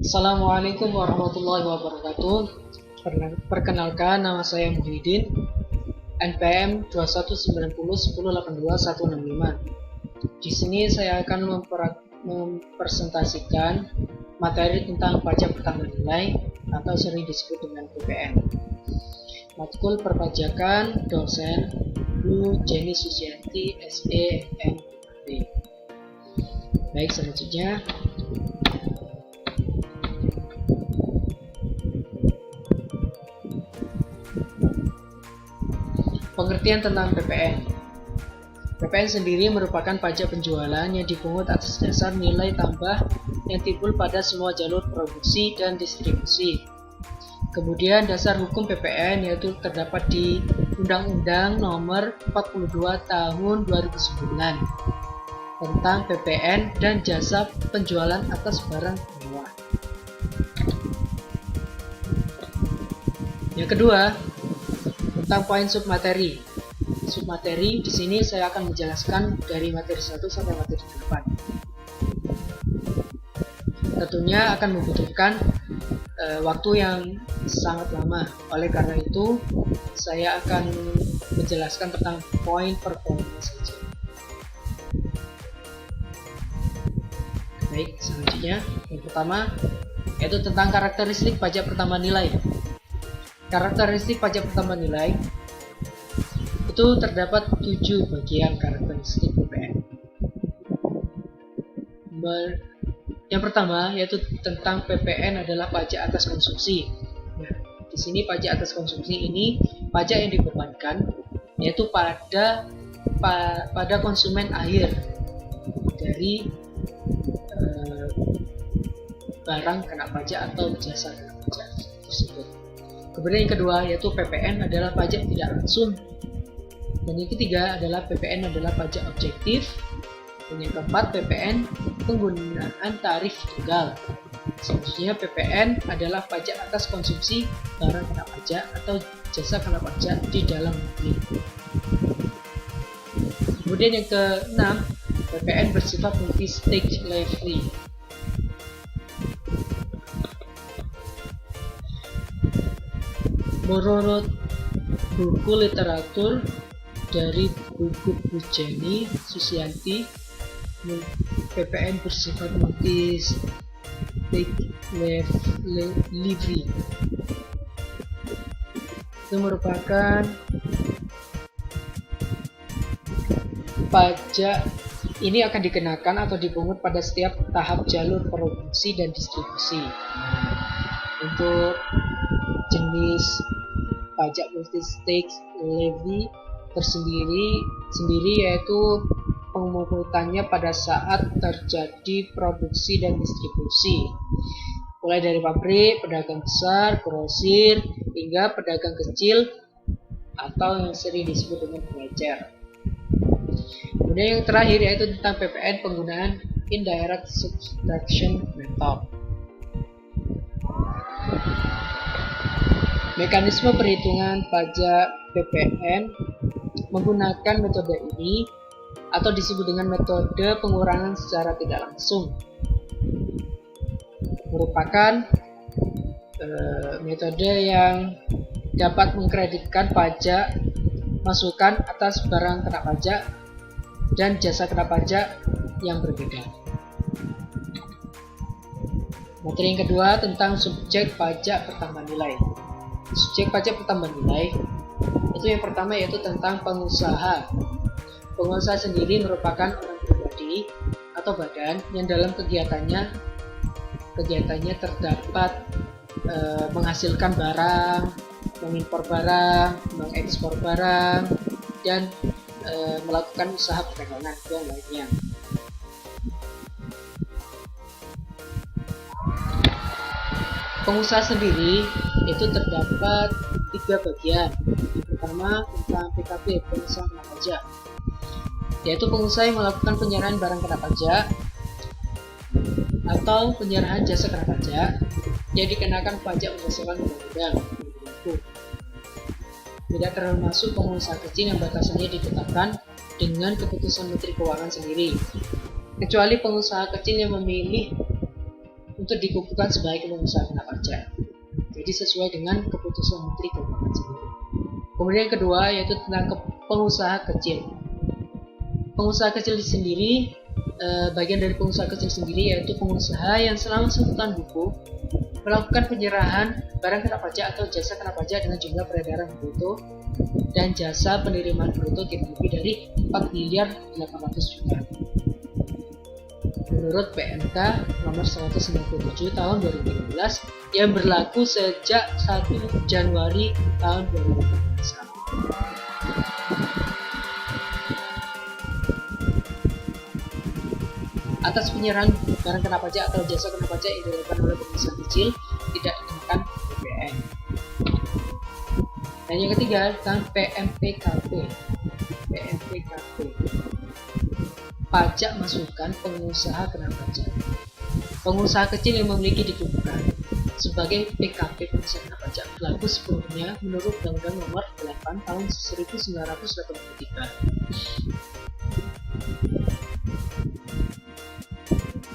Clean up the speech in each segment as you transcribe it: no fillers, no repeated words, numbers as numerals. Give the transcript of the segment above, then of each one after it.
Assalamualaikum warahmatullahi wabarakatuh. Perkenalkan, nama saya Muhyiddin, NPM 219010821165. Di sini saya akan mempresentasikan materi tentang pajak pertama nilai atau sering disebut dengan PPN. Matkul perpajakan, dosen Bu Jenny Susianti, SE, MD. Baik, selanjutnya pengertian tentang PPN. PPN sendiri merupakan pajak penjualan yang dipungut atas dasar nilai tambah yang timbul pada semua jalur produksi dan distribusi. Kemudian dasar hukum PPN yaitu terdapat di Undang-Undang Nomor 42 Tahun 2009 tentang PPN dan jasa penjualan atas barang mewah. Yang kedua, tentang poin submateri. Submateri di sini saya akan menjelaskan dari materi 1 sampai materi 8. Tentunya akan membutuhkan waktu yang sangat lama. Oleh karena itu, saya akan menjelaskan tentang poin per poin saja. Baik, selanjutnya yang pertama yaitu tentang karakteristik pajak pertambahan nilai. Karakteristik pajak pertambahan nilai itu terdapat 7 bagian karakteristik PPN. Yang pertama yaitu tentang PPN adalah pajak atas konsumsi. Nah, di sini pajak atas konsumsi ini pajak yang dibebankan yaitu pada konsumen akhir dari barang kena pajak atau jasa kena pajak tersebut. Kemudian yang kedua yaitu PPN adalah pajak tidak langsung. Dan yang ketiga adalah PPN adalah pajak objektif. Dan yang keempat PPN penggunaan tarif tunggal. Selanjutnya PPN adalah pajak atas konsumsi barang kena pajak atau jasa kena pajak di dalam negeri. Kemudian yang keenam, PPN bersifat multi-stage levy. Menurut buku literatur dari buku Bu Jenny Susianti, PPN bersifat multi-stage levy. Itu merupakan pajak ini akan dikenakan atau dipungut pada setiap tahap jalur produksi dan distribusi. Untuk jenis pajak multi-stage levy tersendiri yaitu pemungutannya pada saat terjadi produksi dan distribusi, mulai dari pabrik, pedagang besar, grosir, hingga pedagang kecil atau yang sering disebut dengan pengecer. Kemudian yang terakhir yaitu tentang PPN penggunaan indirect subtraction method. Mekanisme perhitungan pajak PPN menggunakan metode ini atau disebut dengan metode pengurangan secara tidak langsung. Merupakan metode yang dapat mengkreditkan pajak masukan atas barang kena pajak dan jasa kena pajak yang berbeda. Materi yang kedua tentang subjek pajak pertambahan nilai. Subjek pajak pertambahan nilai itu yang pertama yaitu tentang pengusaha. Pengusaha sendiri merupakan orang pribadi atau badan yang dalam kegiatannya terdapat menghasilkan barang, mengimpor barang, mengekspor barang, dan melakukan usaha perdagangan dan lainnya. Pengusaha sendiri itu terdapat 3 bagian. Yang pertama tentang PKP, pengusaha kena pajak, yaitu pengusaha yang melakukan penyerahan barang kena pajak atau penyerahan jasa kena pajak yang dikenakan pajak berdasarkan undang-undang. Tidak termasuk pengusaha kecil yang batasannya ditetapkan dengan keputusan Menteri Keuangan sendiri, kecuali pengusaha kecil yang memilih untuk dikumpulkan sebagai pengusaha kena pajak. Jadi sesuai dengan keputusan Menteri Keuangan sendiri. Kemudian yang kedua yaitu tentang pengusaha kecil. Pengusaha kecil sendiri, bagian dari pengusaha kecil sendiri yaitu pengusaha yang selama 1 tahun buku melakukan penyerahan barang kena pajak atau jasa kena pajak dengan jumlah peredaran bruto dan jasa penerimaan bruto tidak lebih dari 4 miliar 800 juta. Menurut PMK nomor 197 tahun 2015 yang berlaku sejak 1 Januari tahun 2015. Atas penyerahan barang kena pajak atau jasa kena pajak yang dilakukan oleh pengusaha kecil tidak dikenakan PPN. Dan yang ketiga tentang PMPKP. PMPKP, pajak masukan pengusaha kena pajak. Pengusaha kecil yang memiliki dikumpulkan sebagai PKP pengusaha kena pajak berlaku sepenuhnya menurut Undang-Undang Nomor 8 Tahun 1983.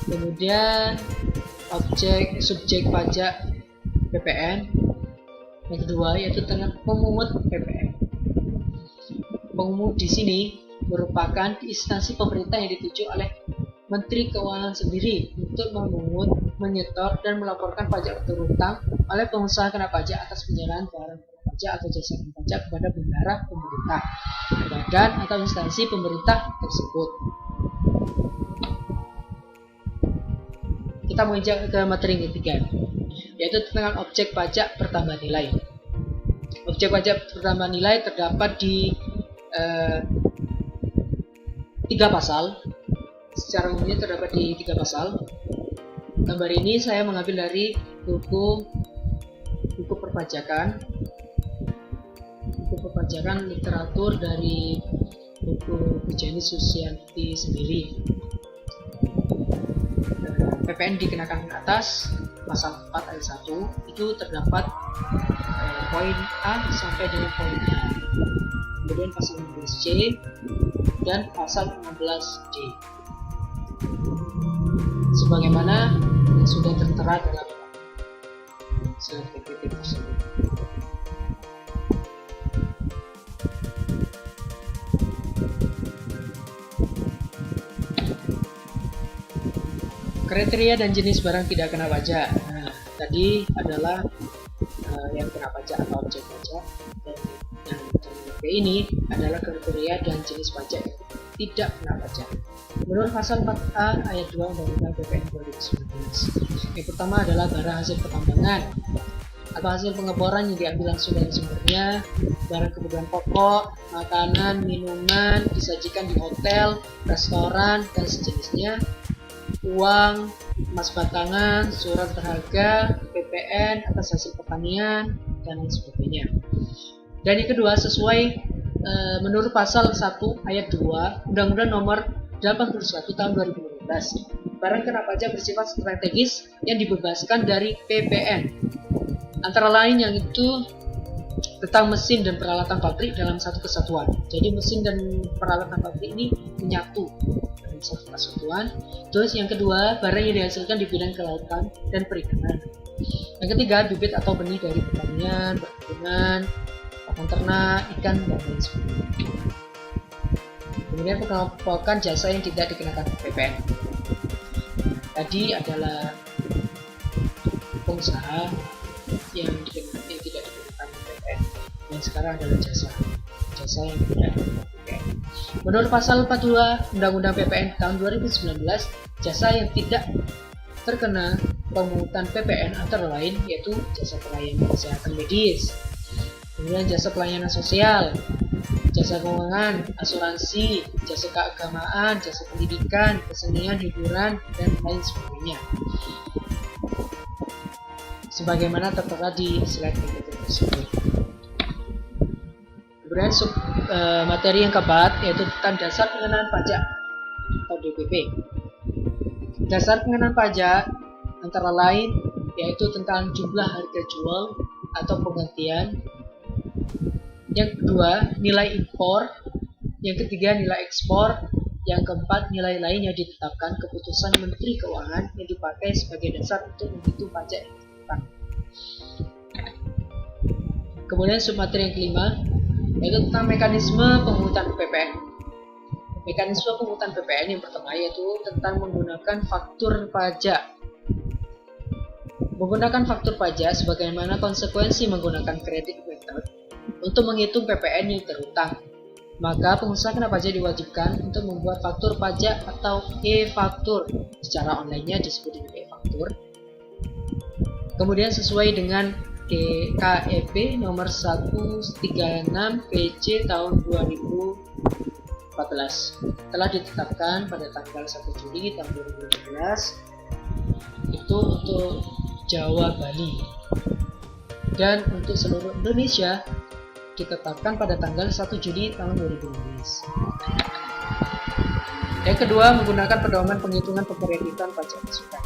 Kemudian subjek pajak PPN yang kedua yaitu tentang pemungut PPN. Pemungut di sini merupakan instansi pemerintah yang dituju oleh Menteri Keuangan sendiri untuk memungut, menyetor, dan melaporkan pajak berhutang oleh pengusaha kena pajak atas penyerahan barang kena pajak atau jasa kena pajak kepada bendahara pemerintah, badan atau instansi pemerintah tersebut. Kita menginjak ke materi yang ketiga, yaitu tentang objek pajak bertambah nilai. Objek pajak bertambah nilai terdapat di 3 pasal. Secara umumnya terdapat di 3 pasal. Gambar ini saya mengambil dari buku perpajakan, literatur dari buku Bujani Susianti sendiri. PPN dikenakan ke atas pasal 4 ayat 1 itu terdapat poin A sampai dengan poin A. Kemudian pasal 15C dan pasal 16D. Sebagaimana yang sudah tertera dalam slide PPT tersebut. Kriteria dan jenis barang tidak kena pajak. Nah, tadi adalah yang kena pajak atau objek pajak, dan yang ini adalah kriteria dan jenis pajak yang tidak kena pajak. Menurut pasal 4A ayat 2 Undang-Undang PPN 2019. Yang pertama adalah barang hasil pertambangan atau hasil pengeboran yang diambil langsung dari sumbernya, barang kebutuhan pokok, makanan, minuman disajikan di hotel, restoran, dan sejenisnya, uang, emas batangan, surat berharga, PPN atas hasil pertanian, dan lain sebagainya. Dan yang kedua, sesuai menurut pasal 1 ayat 2 Undang-Undang Nomor 81 Tahun 2015, barang kena pajak bersifat strategis yang dibebaskan dari PPN. Antara lain yang itu tentang mesin dan peralatan pabrik dalam satu kesatuan. Jadi mesin dan peralatan pabrik ini menyatu dalam satu kesatuan. Terus yang kedua, barang yang dihasilkan di bidang kelautan dan perikanan. Yang ketiga, bibit atau benih dari pertanian, perkebunan, pakan ternak, ikan, dan lain sebagainya. Kemudian pengelompokan jasa yang tidak dikenakan PPN. Tadi adalah pengusaha yang tidak dikenakan PPN. Yang sekarang adalah jasa yang tidak dikenakan PPN. Menurut pasal 42 Undang-Undang PPN tahun 2019, jasa yang tidak terkena pemungutan PPN antara lain yaitu jasa pelayanan kesehatan medis, kemudian jasa pelayanan sosial, jasa keuangan, asuransi, jasa keagamaan, jasa pendidikan, kesenian, hiburan, dan lain sebagainya. Sebagaimana tertera di slide PPT tersebut. Kemudian materi yang keempat yaitu tentang dasar pengenaan pajak atau DPP. Dasar pengenaan pajak antara lain yaitu tentang jumlah harga jual atau penggantian. Yang kedua, nilai impor. Yang ketiga, nilai ekspor. Yang keempat, nilai lain yang ditetapkan keputusan Menteri Keuangan yang dipakai sebagai dasar untuk menghitung pajak yang ditetapkan. Kemudian submateri yang kelima yaitu tentang mekanisme pemungutan PPN. Mekanisme pemungutan PPN yang pertama yaitu tentang menggunakan faktur pajak. Menggunakan faktur pajak sebagaimana konsekuensi menggunakan credit method untuk menghitung PPN yang terhutang. Maka pengusaha kena pajak diwajibkan untuk membuat faktur pajak atau e-faktur. Secara online-nya disebut dengan e-faktur. Kemudian sesuai dengan KEP nomor 136 PC tahun 2014 telah ditetapkan pada tanggal 1 Juli tahun 2015 itu untuk Jawa, Bali, dan untuk seluruh Indonesia ditetapkan pada tanggal 1 Juli tahun 2015. Yang kedua, menggunakan pedoman penghitungan pemberitian pajak masukan.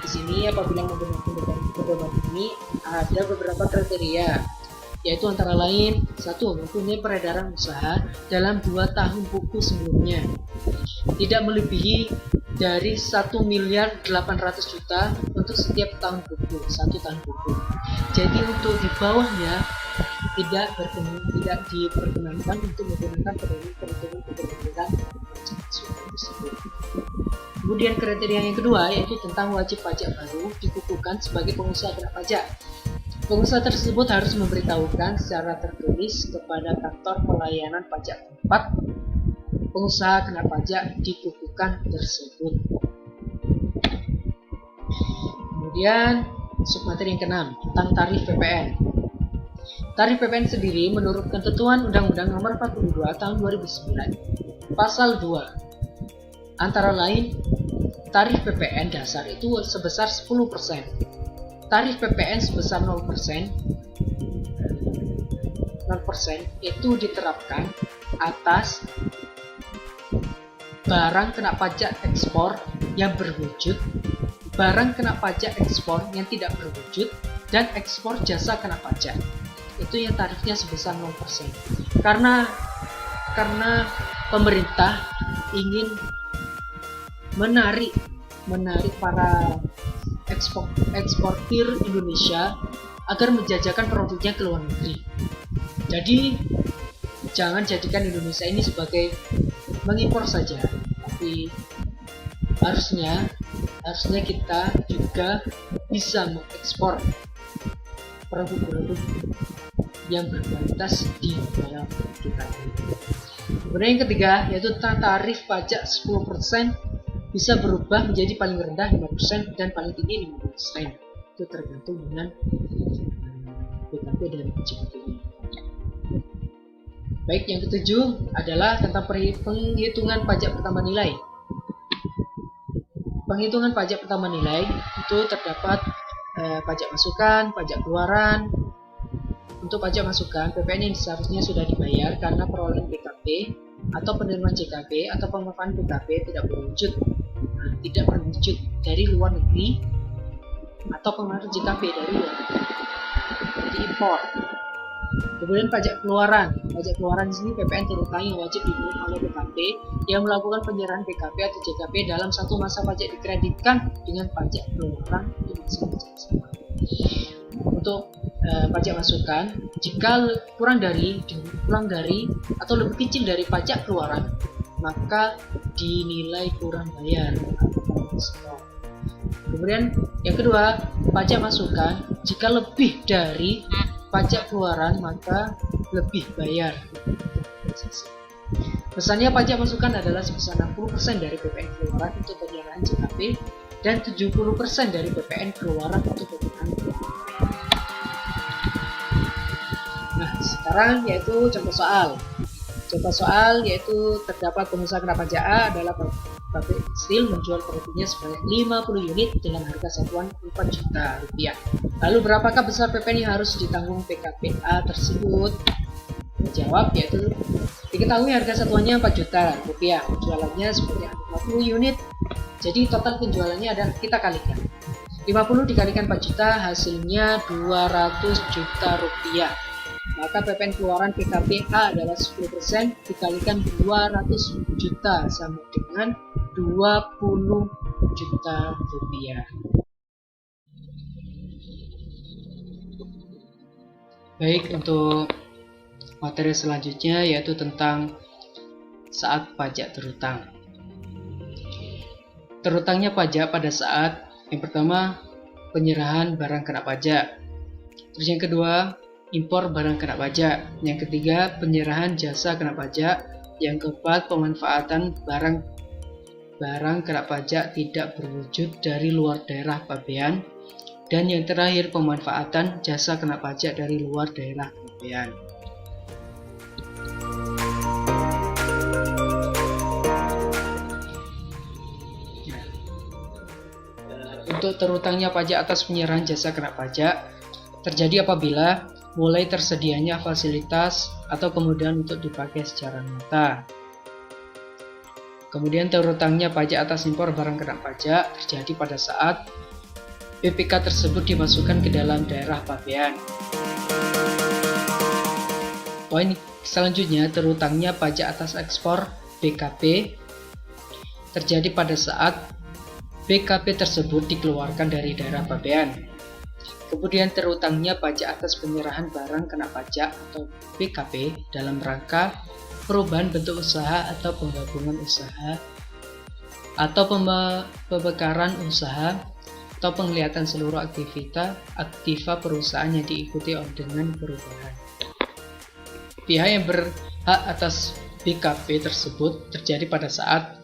Di sini apabila menggunakan pedoman ini ada beberapa kriteria, yaitu antara lain 1. Mempunyai peredaran usaha dalam 2 tahun buku sebelumnya, tidak melebihi dari 1.800.000.000 untuk setiap tahun buku, 1 tahun buku. Jadi untuk di bawahnya tidak diperkenankan untuk menggunakan pedoman penghitungan pemberitian pajak masukan tersebut. Kemudian kriteria yang kedua yaitu tentang wajib pajak baru dikukuhkan sebagai pengusaha kena pajak. Pengusaha tersebut harus memberitahukan secara tertulis kepada kantor pelayanan pajak tempat pengusaha kena pajak dikukuhkan tersebut. Kemudian submateri yang keenam tentang tarif PPN. Tarif PPN sendiri menurut ketentuan Undang-Undang Nomor 42 Tahun 2009 Pasal 2 antara lain, tarif PPN dasar itu sebesar 10%. Tarif PPN sebesar 0% itu diterapkan atas barang kena pajak ekspor yang berwujud, barang kena pajak ekspor yang tidak berwujud, dan ekspor jasa kena pajak. Itu yang tarifnya sebesar 0%. Karena pemerintah ingin menarik para eksportir Indonesia agar menjajakan produknya ke luar negeri. Jadi jangan jadikan Indonesia ini sebagai mengimpor saja, tapi harusnya kita juga bisa mengekspor produk-produk yang berkualitas di negara kita. Kemudian yang ketiga yaitu tarif pajak 10% bisa berubah menjadi paling rendah 5% dan paling tinggi 50%. Itu tergantung dengan BKP dan JKP. Baik, yang ketujuh adalah tentang penghitungan pajak pertambahan nilai. Penghitungan pajak pertambahan nilai itu terdapat pajak masukan, pajak keluaran. Untuk pajak masukan, PPN yang seharusnya sudah dibayar karena perolehan BKP atau penerimaan JKP atau pemanfaatan BKP tidak berwujud dari luar negeri atau pengeluaran JKP dari luar negeri, jadi impor. Kemudian pajak keluaran di sini PPN terutang yang wajib dipungut oleh BKP yang melakukan penyerahan BKP atau JKP dalam satu masa pajak dikreditkan dengan pajak keluaran untuk masa pajak sama. Untuk pajak masukan, jika kurang dari atau lebih kecil dari pajak keluaran, maka dinilai kurang bayar. Kemudian yang kedua, pajak masukan, jika lebih dari pajak keluaran maka lebih bayar. Pesannya pajak masukan adalah sebesar 60% dari PPN keluaran untuk penyerahan JKP dan 70% dari PPN keluaran untuk penyerahan JKP. Nah, sekarang yaitu contoh soal. Contoh soal yaitu terdapat pengusaha kena pajak A adalah pabrik tekstil menjual produknya sebanyak 50 unit dengan harga satuan 4 juta rupiah. Lalu berapakah besar PPN yang harus ditanggung PKPA tersebut? Menjawab yaitu diketahui harga satuannya 4 juta rupiah, penjualannya sebanyak 50 unit. Jadi total penjualannya adalah kita kalikan 50 dikalikan 4 juta hasilnya 200 juta rupiah. maka PPN keluaran PKP A adalah 10% dikalikan 200 juta sama dengan 20 juta rupiah. Baik, untuk materi selanjutnya yaitu tentang saat pajak terutang. Terutangnya pajak pada saat yang pertama penyerahan barang kena pajak, terus yang kedua impor barang kena pajak, yang ketiga penyerahan jasa kena pajak, yang keempat pemanfaatan barang kena pajak tidak berwujud dari luar daerah pabean, dan yang terakhir pemanfaatan jasa kena pajak dari luar daerah pabean. Untuk terutangnya pajak atas penyerahan jasa kena pajak terjadi apabila mulai tersedianya fasilitas atau kemudahan untuk dipakai secara nyata. Kemudian terutangnya pajak atas impor barang kena pajak terjadi pada saat BPK tersebut dimasukkan ke dalam daerah pabean. Poin selanjutnya, terutangnya pajak atas ekspor BKP terjadi pada saat BKP tersebut dikeluarkan dari daerah pabean. Kemudian terutangnya pajak atas penyerahan barang kena pajak atau BKP dalam rangka perubahan bentuk usaha atau penggabungan usaha atau pemekaran usaha atau penglihatan seluruh aktiva perusahaan yang diikuti dengan perubahan. Pihak yang berhak atas BKP tersebut terjadi pada saat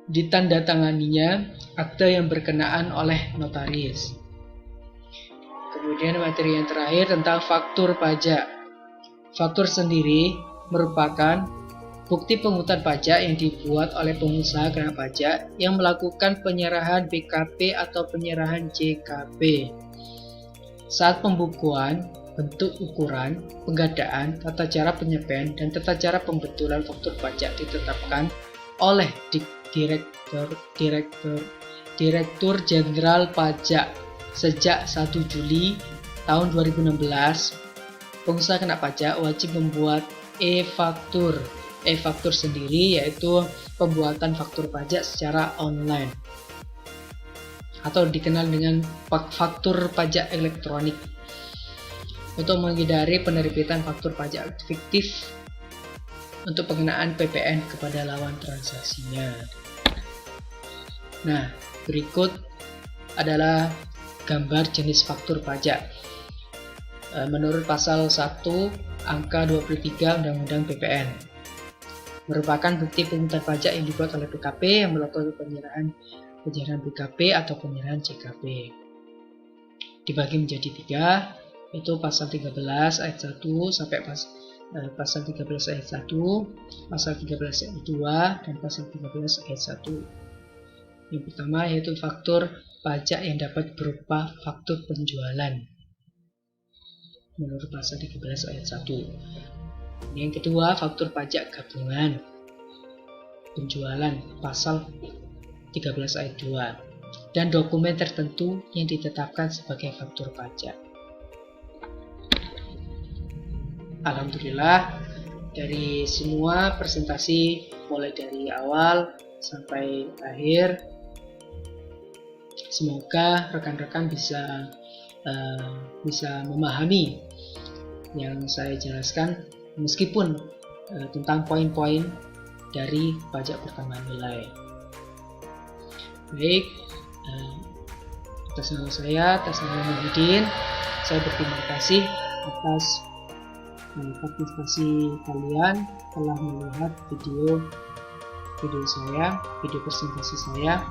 ditandatanganinya akte yang berkenaan oleh notaris. Kemudian materi yang terakhir tentang faktur pajak. Faktur sendiri merupakan bukti pungutan pajak yang dibuat oleh pengusaha kena pajak yang melakukan penyerahan BKP atau penyerahan JKP. Saat pembukuan, bentuk ukuran, penggandaan, tata cara penyampaian, dan tata cara pembetulan faktur pajak ditetapkan oleh Direktur Jenderal Pajak sejak 1 Juli tahun 2016. Pengusaha kena pajak wajib membuat e-faktur. E-faktur sendiri yaitu pembuatan faktur pajak secara online atau dikenal dengan faktur pajak elektronik untuk menghindari penerbitan faktur pajak fiktif untuk pengenaan PPN kepada lawan transaksinya. Nah, berikut adalah gambar jenis faktur pajak. Menurut pasal 1 angka 23 Undang-Undang PPN, merupakan bukti pungutan pajak yang dibuat oleh PKP yang melakukan penyerahan BKP atau penyerahan JKP. Dibagi menjadi 3, yaitu pasal 13 ayat 1 sampai pasal 13 ayat 1, pasal 13 ayat 2, dan pasal 13 ayat 1. Yang pertama yaitu faktur pajak yang dapat berupa faktur penjualan menurut pasal 13 ayat 1. Yang kedua, faktur pajak gabungan penjualan pasal 13 ayat 2, dan dokumen tertentu yang ditetapkan sebagai faktur pajak. Alhamdulillah, dari semua presentasi mulai dari awal sampai akhir, semoga rekan-rekan bisa memahami yang saya jelaskan, meskipun tentang poin-poin dari pajak pertambahan nilai. Baik, atas nama saya, atas nama Muhyiddin, saya berterima kasih atas partisipasi kalian telah melihat video presentasi saya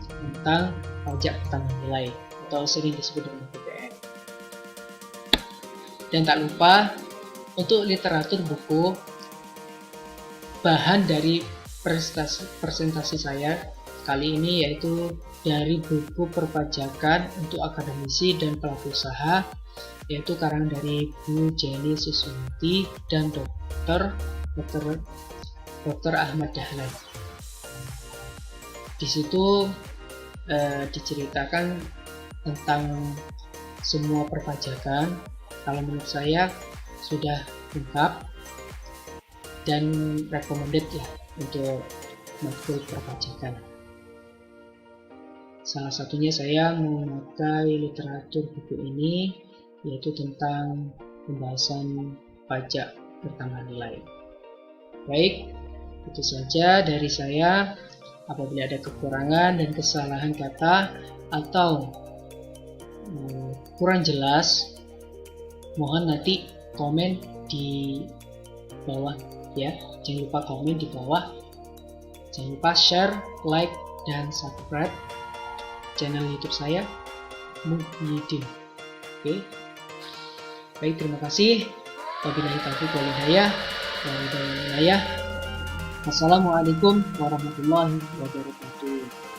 tentang pajak pertambahan nilai atau sering disebut dengan PPN. Dan tak lupa, untuk literatur buku bahan dari presentasi saya kali ini yaitu dari buku perpajakan untuk akademisi dan pelaku usaha, yaitu karangan dari Bu Jenny Susunti dan Dr. Ahmad Dahlan. Di situ diceritakan tentang semua perpajakan. Kalau menurut saya sudah lengkap dan recommended ya untuk matkul perpajakan. Salah satunya saya memakai literatur buku ini, yaitu tentang pembahasan pajak bertambah nilai. Baik, itu saja dari saya. Apabila ada kekurangan dan kesalahan kata atau kurang jelas, mohon nanti komen di bawah ya. Jangan lupa komen di bawah. Jangan lupa share, like, dan subscribe channel YouTube saya, Muhyiddin. Oke. Baik, terima kasih. Wabillahi taufiq wal hidayah. Wassalamualaikum warahmatullahi wabarakatuh.